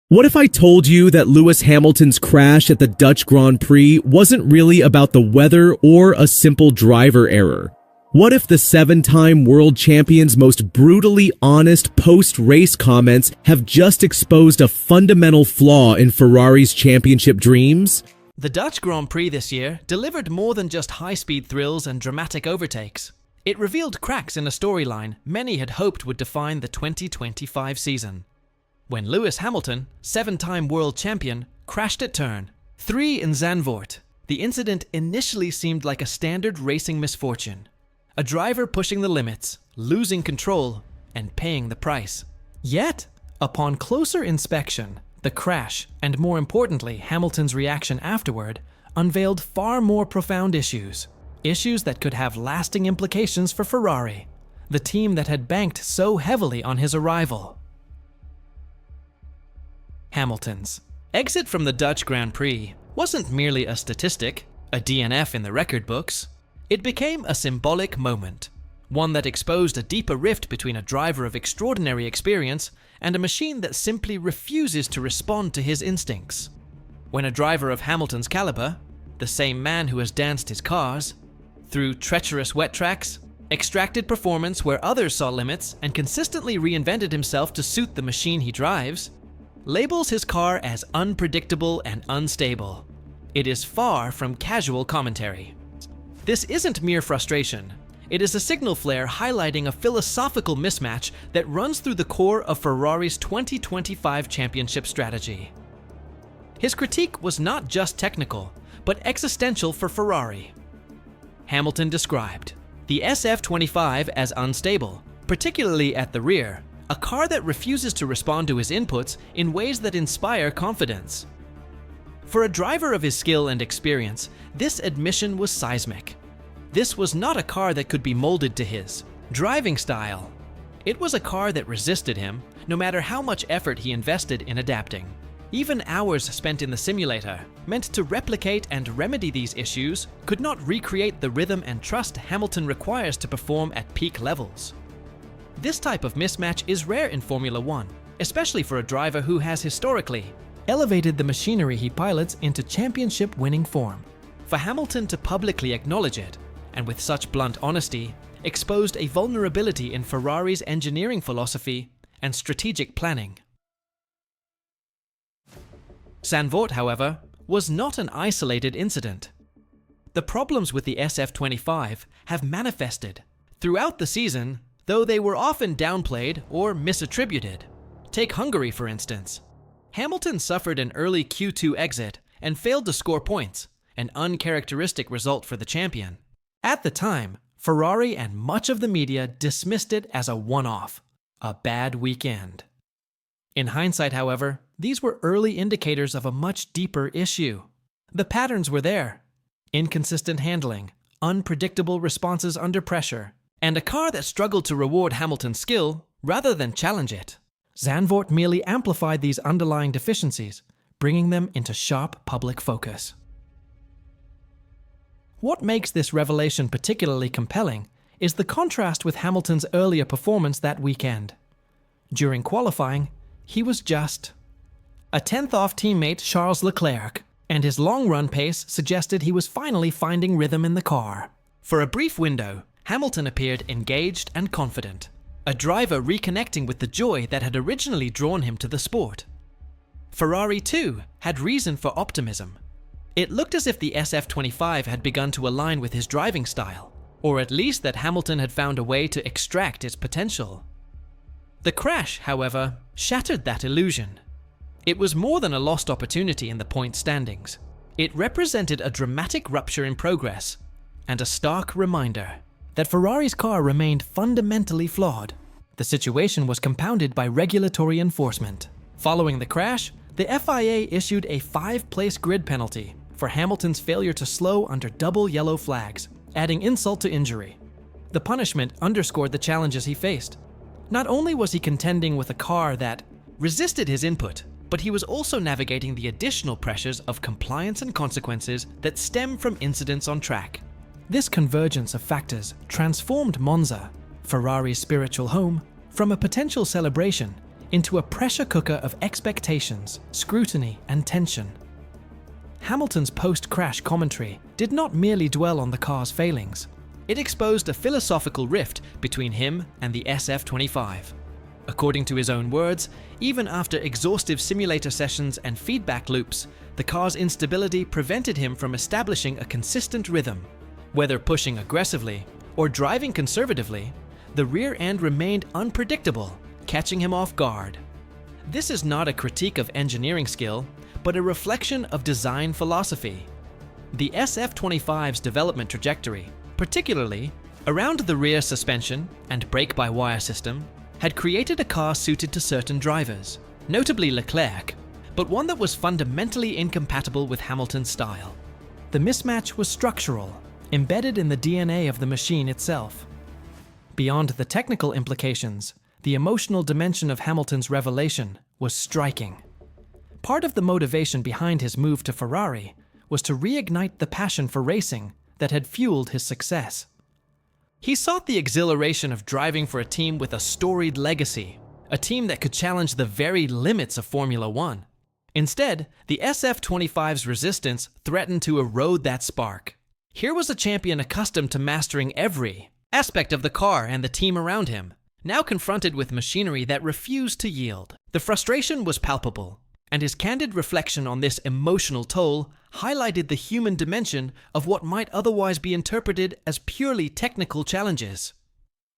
What if I told you that Lewis Hamilton's crash at the Dutch Grand Prix wasn't really about the weather or a simple driver error? What if the seven-time world champion's most brutally honest post-race comments have just exposed a fundamental flaw in Ferrari's championship dreams? The Dutch Grand Prix this year delivered more than just high-speed thrills and dramatic overtakes. It revealed cracks in a storyline many had hoped would define the 2025 season. When Lewis Hamilton, seven-time world champion, crashed at turn 3 in Zandvoort, the incident initially seemed like a standard racing misfortune. A driver pushing the limits, losing control, and paying the price. Yet, upon closer inspection, the crash, and more importantly, Hamilton's reaction afterward, unveiled far more profound issues. Issues that could have lasting implications for Ferrari, the team that had banked so heavily on his arrival. Hamilton's exit from the Dutch Grand Prix wasn't merely a statistic, a DNF in the record books. It became a symbolic moment, one that exposed a deeper rift between a driver of extraordinary experience and a machine that simply refuses to respond to his instincts. When a driver of Hamilton's caliber, the same man who has danced his cars, through treacherous wet tracks, extracted performance where others saw limits, and consistently reinvented himself to suit the machine he drives, labels his car as unpredictable and unstable. It is far from casual commentary. This isn't mere frustration. It is a signal flare highlighting a philosophical mismatch that runs through the core of Ferrari's 2025 championship strategy. His critique was not just technical, but existential for Ferrari. Hamilton described the SF25 as unstable, particularly at the rear, a car that refuses to respond to his inputs in ways that inspire confidence. For a driver of his skill and experience, this admission was seismic. This was not a car that could be molded to his driving style. It was a car that resisted him, no matter how much effort he invested in adapting. Even hours spent in the simulator, meant to replicate and remedy these issues, could not recreate the rhythm and trust Hamilton requires to perform at peak levels. This type of mismatch is rare in Formula One, especially for a driver who has historically elevated the machinery he pilots into championship-winning form. For Hamilton to publicly acknowledge it, and with such blunt honesty, exposed a vulnerability in Ferrari's engineering philosophy and strategic planning. Zandvoort, however, was not an isolated incident. The problems with the SF25 have manifested throughout the season, though they were often downplayed or misattributed. Take Hungary, for instance. Hamilton suffered an early Q2 exit and failed to score points, an uncharacteristic result for the champion. At the time, Ferrari and much of the media dismissed it as a one-off, a bad weekend. In hindsight, however, these were early indicators of a much deeper issue. The patterns were there: inconsistent handling, unpredictable responses under pressure, and a car that struggled to reward Hamilton's skill rather than challenge it. Zandvoort merely amplified these underlying deficiencies, bringing them into sharp public focus. What makes this revelation particularly compelling is the contrast with Hamilton's earlier performance that weekend. During qualifying, he was just a 10th off teammate Charles Leclerc, and his long-run pace suggested he was finally finding rhythm in the car. For a brief window, Hamilton appeared engaged and confident, a driver reconnecting with the joy that had originally drawn him to the sport. Ferrari, too, had reason for optimism. It looked as if the SF25 had begun to align with his driving style, or at least that Hamilton had found a way to extract its potential. The crash, however, shattered that illusion. It was more than a lost opportunity in the point standings. It represented a dramatic rupture in progress, and a stark reminder that Ferrari's car remained fundamentally flawed. The situation was compounded by regulatory enforcement. Following the crash, the FIA issued a 5-place grid penalty for Hamilton's failure to slow under double yellow flags, adding insult to injury. The punishment underscored the challenges he faced. Not only was he contending with a car that resisted his input, but he was also navigating the additional pressures of compliance and consequences that stem from incidents on track. This convergence of factors transformed Monza, Ferrari's spiritual home, from a potential celebration into a pressure cooker of expectations, scrutiny, and tension. Hamilton's post-crash commentary did not merely dwell on the car's failings. It exposed a philosophical rift between him and the SF25. According to his own words, even after exhaustive simulator sessions and feedback loops, the car's instability prevented him from establishing a consistent rhythm. Whether pushing aggressively or driving conservatively, the rear end remained unpredictable, catching him off guard. This is not a critique of engineering skill, but a reflection of design philosophy. The SF25's development trajectory, particularly around the rear suspension and brake-by-wire system, had created a car suited to certain drivers, notably Leclerc, but one that was fundamentally incompatible with Hamilton's style. The mismatch was structural, embedded in the DNA of the machine itself. Beyond the technical implications, the emotional dimension of Hamilton's revelation was striking. Part of the motivation behind his move to Ferrari was to reignite the passion for racing that had fueled his success. He sought the exhilaration of driving for a team with a storied legacy, a team that could challenge the very limits of Formula One. Instead, the SF25's resistance threatened to erode that spark. Here was a champion accustomed to mastering every aspect of the car and the team around him, now confronted with machinery that refused to yield. The frustration was palpable, and his candid reflection on this emotional toll highlighted the human dimension of what might otherwise be interpreted as purely technical challenges.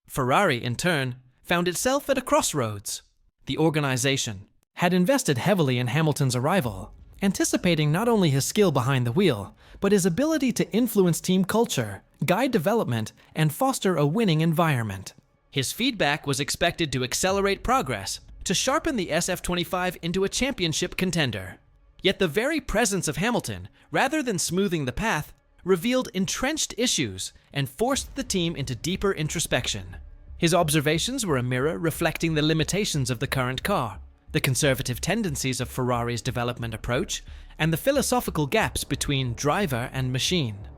Ferrari, in turn, found itself at a crossroads. The organization had invested heavily in Hamilton's arrival, anticipating not only his skill behind the wheel, but his ability to influence team culture, guide development, and foster a winning environment. His feedback was expected to accelerate progress, to sharpen the SF25 into a championship contender. Yet the very presence of Hamilton, rather than smoothing the path, revealed entrenched issues and forced the team into deeper introspection. His observations were a mirror reflecting the limitations of the current car, the conservative tendencies of Ferrari's development approach, and the philosophical gaps between driver and machine.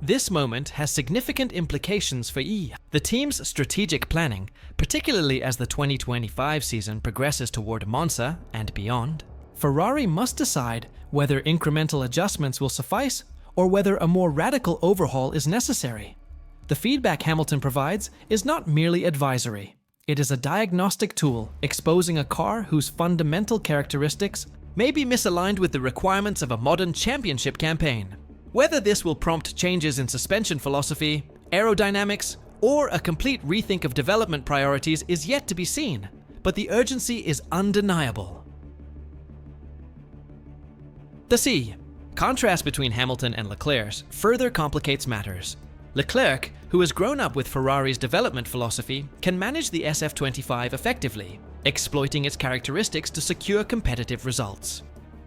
This moment has significant implications for the team's strategic planning, particularly as the 2025 season progresses toward Monza and beyond. Ferrari must decide whether incremental adjustments will suffice or whether a more radical overhaul is necessary. The feedback Hamilton provides is not merely advisory. It is a diagnostic tool exposing a car whose fundamental characteristics may be misaligned with the requirements of a modern championship campaign. Whether this will prompt changes in suspension philosophy, aerodynamics, or a complete rethink of development priorities is yet to be seen, but the urgency is undeniable. The contrast between Hamilton and Leclerc further complicates matters. Leclerc, who has grown up with Ferrari's development philosophy, can manage the SF25 effectively, exploiting its characteristics to secure competitive results.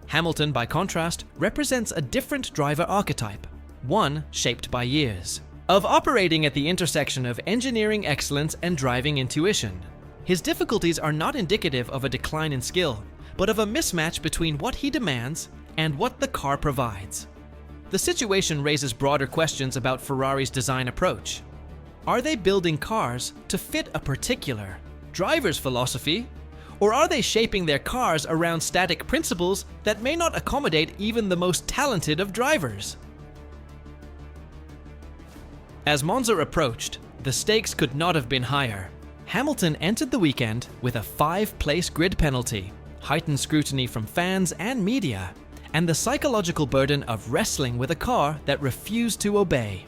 Hamilton, by contrast, represents a different driver archetype, one shaped by years of operating at the intersection of engineering excellence and driving intuition. His difficulties are not indicative of a decline in skill, but of a mismatch between what he demands and what the car provides. The situation raises broader questions about Ferrari's design approach. Are they building cars to fit a particular driver's philosophy, or are they shaping their cars around static principles that may not accommodate even the most talented of drivers? As Monza approached, the stakes could not have been higher. Hamilton entered the weekend with a 5-place grid penalty, heightened scrutiny from fans and media, and the psychological burden of wrestling with a car that refused to obey.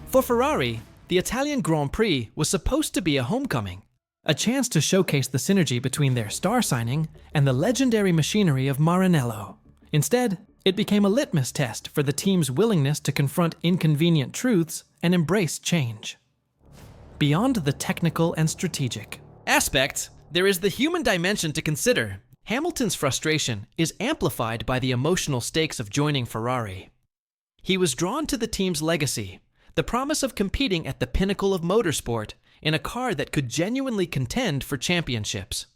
For Ferrari, the Italian Grand Prix was supposed to be a homecoming, a chance to showcase the synergy between their star signing and the legendary machinery of Maranello. Instead, it became a litmus test for the team's willingness to confront inconvenient truths and embrace change. Beyond the technical and strategic aspects, there is the human dimension to consider. Hamilton's frustration is amplified by the emotional stakes of joining Ferrari. He was drawn to the team's legacy, the promise of competing at the pinnacle of motorsport in a car that could genuinely contend for championships.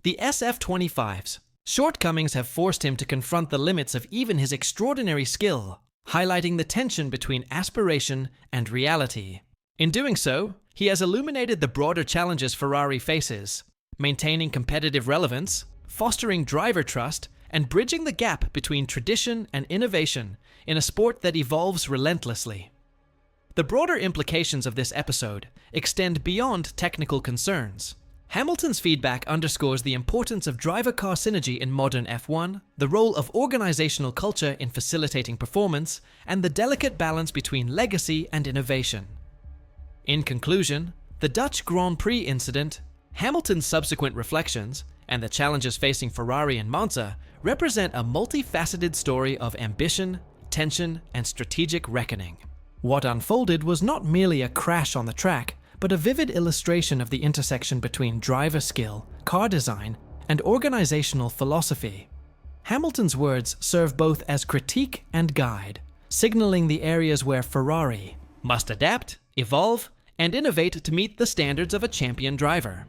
The SF25's shortcomings have forced him to confront the limits of even his extraordinary skill, highlighting the tension between aspiration and reality. In doing so, he has illuminated the broader challenges Ferrari faces, maintaining competitive relevance, fostering driver trust, and bridging the gap between tradition and innovation in a sport that evolves relentlessly. The broader implications of this episode extend beyond technical concerns. Hamilton's feedback underscores the importance of driver-car synergy in modern F1, the role of organizational culture in facilitating performance, and the delicate balance between legacy and innovation. In conclusion, the Dutch Grand Prix incident, Hamilton's subsequent reflections, and the challenges facing Ferrari and Monza represent a multifaceted story of ambition, tension, and strategic reckoning. What unfolded was not merely a crash on the track, but a vivid illustration of the intersection between driver skill, car design, and organizational philosophy. Hamilton's words serve both as critique and guide, signaling the areas where Ferrari must adapt, evolve, and innovate to meet the standards of a champion driver.